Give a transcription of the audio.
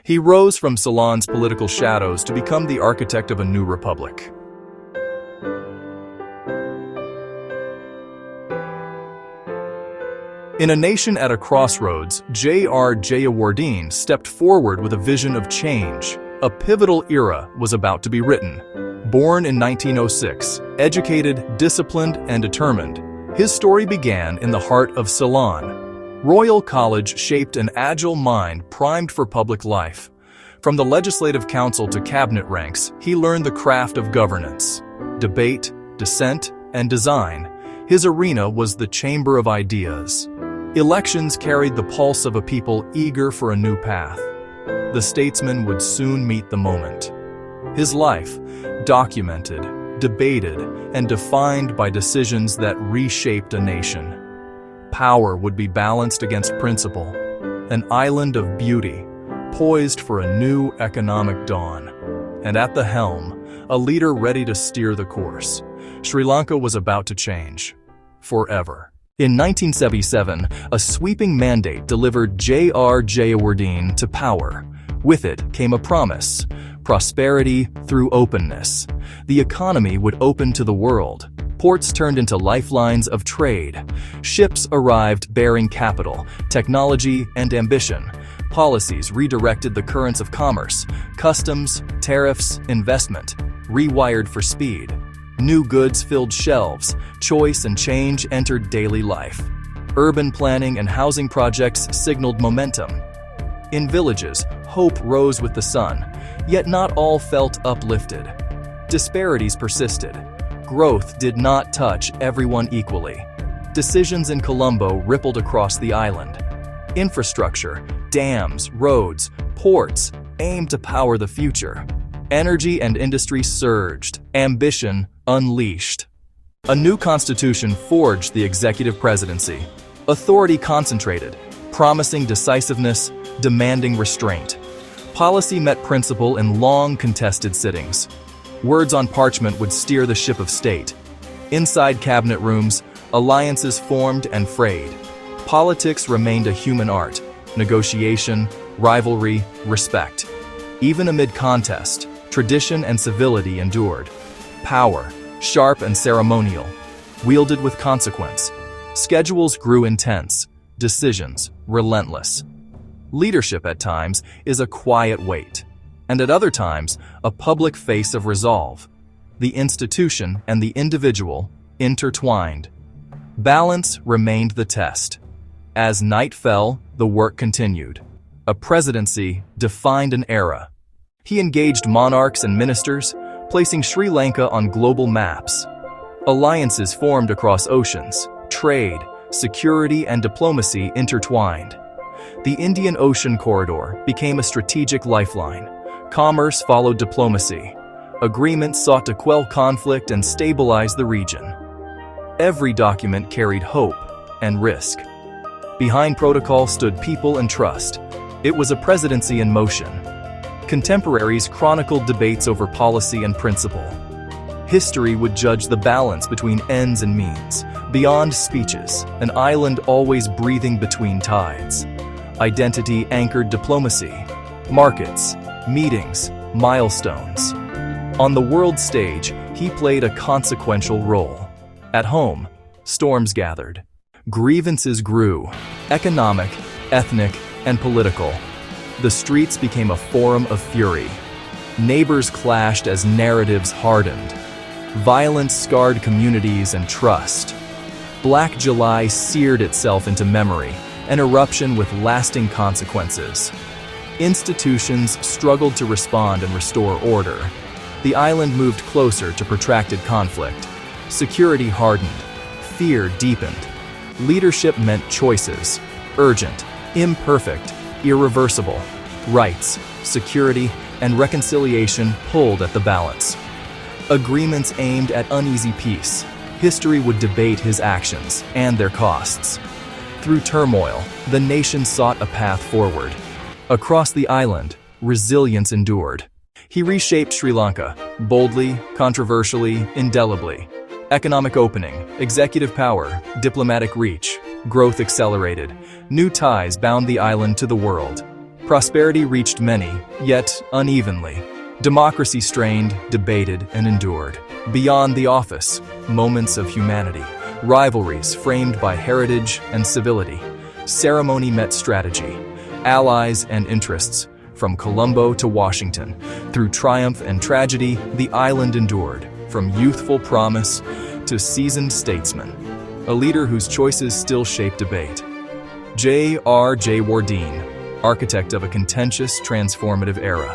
He rose from Ceylon's political shadows to become the architect of a new republic. In a nation at a crossroads, J.R. Jayewardene stepped forward with a vision of change. A pivotal era was about to be written. Born in 1906, educated, disciplined, and determined, his story began in the heart of Ceylon. Royal College shaped an agile mind primed for public life. From the legislative council to cabinet ranks, he learned the craft of governance, debate, dissent, and design. His arena was the chamber of ideas. Elections carried the pulse of a people eager for a new path. The statesman would soon meet the moment. His life, documented, debated, and defined by decisions that reshaped a nation. Power would be balanced against principle, an island of beauty, poised for a new economic dawn. And at the helm, a leader ready to steer the course. Sri Lanka was about to change. Forever. In 1977, a sweeping mandate delivered J.R. Jayewardene to power. With it came a promise: prosperity through openness. The economy would open to the world. Ports turned into lifelines of trade. Ships arrived bearing capital, technology, and ambition. Policies redirected the currents of commerce, customs, tariffs, investment, rewired for speed. New goods filled shelves, choice and change entered daily life. Urban planning and housing projects signaled momentum. In villages, hope rose with the sun, yet not all felt uplifted. Disparities persisted. Growth did not touch everyone equally. Decisions in Colombo rippled across the island. Infrastructure, dams, roads, ports aimed to power the future. Energy and industry surged, ambition unleashed. A new constitution forged the executive presidency. Authority concentrated, promising decisiveness, demanding restraint. Policy met principle in long contested sittings. Words on parchment would steer the ship of state. Inside cabinet rooms, alliances formed and frayed. Politics remained a human art: negotiation, rivalry, respect. Even amid contest, tradition and civility endured. Power, sharp and ceremonial, wielded with consequence. Schedules grew intense, decisions relentless. Leadership at times is a quiet weight, and at other times a public face of resolve. The institution and the individual intertwined. Balance remained the test. As night fell, the work continued. A presidency defined an era. He engaged monarchs and ministers, placing Sri Lanka on global maps. Alliances formed across oceans. Trade, security, and diplomacy intertwined. The Indian Ocean corridor became a strategic lifeline. Commerce followed diplomacy. Agreements sought to quell conflict and stabilize the region. Every document carried hope and risk. Behind protocol stood people and trust. It was a presidency in motion. Contemporaries chronicled debates over policy and principle. History would judge the balance between ends and means. Beyond speeches, an island always breathing between tides. Identity anchored diplomacy. Markets, meetings, milestones. On the world stage, he played a consequential role. At home, storms gathered. Grievances grew, economic, ethnic, and political. The streets became a forum of fury. Neighbors clashed as narratives hardened. Violence scarred communities and trust. Black July seared itself into memory, an eruption with lasting consequences. Institutions struggled to respond and restore order. The island moved closer to protracted conflict. Security hardened. Fear deepened. Leadership meant choices: urgent, imperfect, irreversible. Rights, security, and reconciliation pulled at the balance. Agreements aimed at uneasy peace. History would debate his actions and their costs. Through turmoil, the nation sought a path forward. Across the island, resilience endured. He reshaped Sri Lanka, boldly, controversially, indelibly. Economic opening, executive power, diplomatic reach, growth accelerated. New ties bound the island to the world. Prosperity reached many, yet unevenly. Democracy strained, debated, and endured. Beyond the office, moments of humanity, rivalries framed by heritage and civility. Ceremony met strategy, allies and interests. From Colombo to Washington, through triumph and tragedy, the island endured. From youthful promise to seasoned statesman, a leader whose choices still shape debate. J.R. Jayewardene, architect of a contentious, transformative era.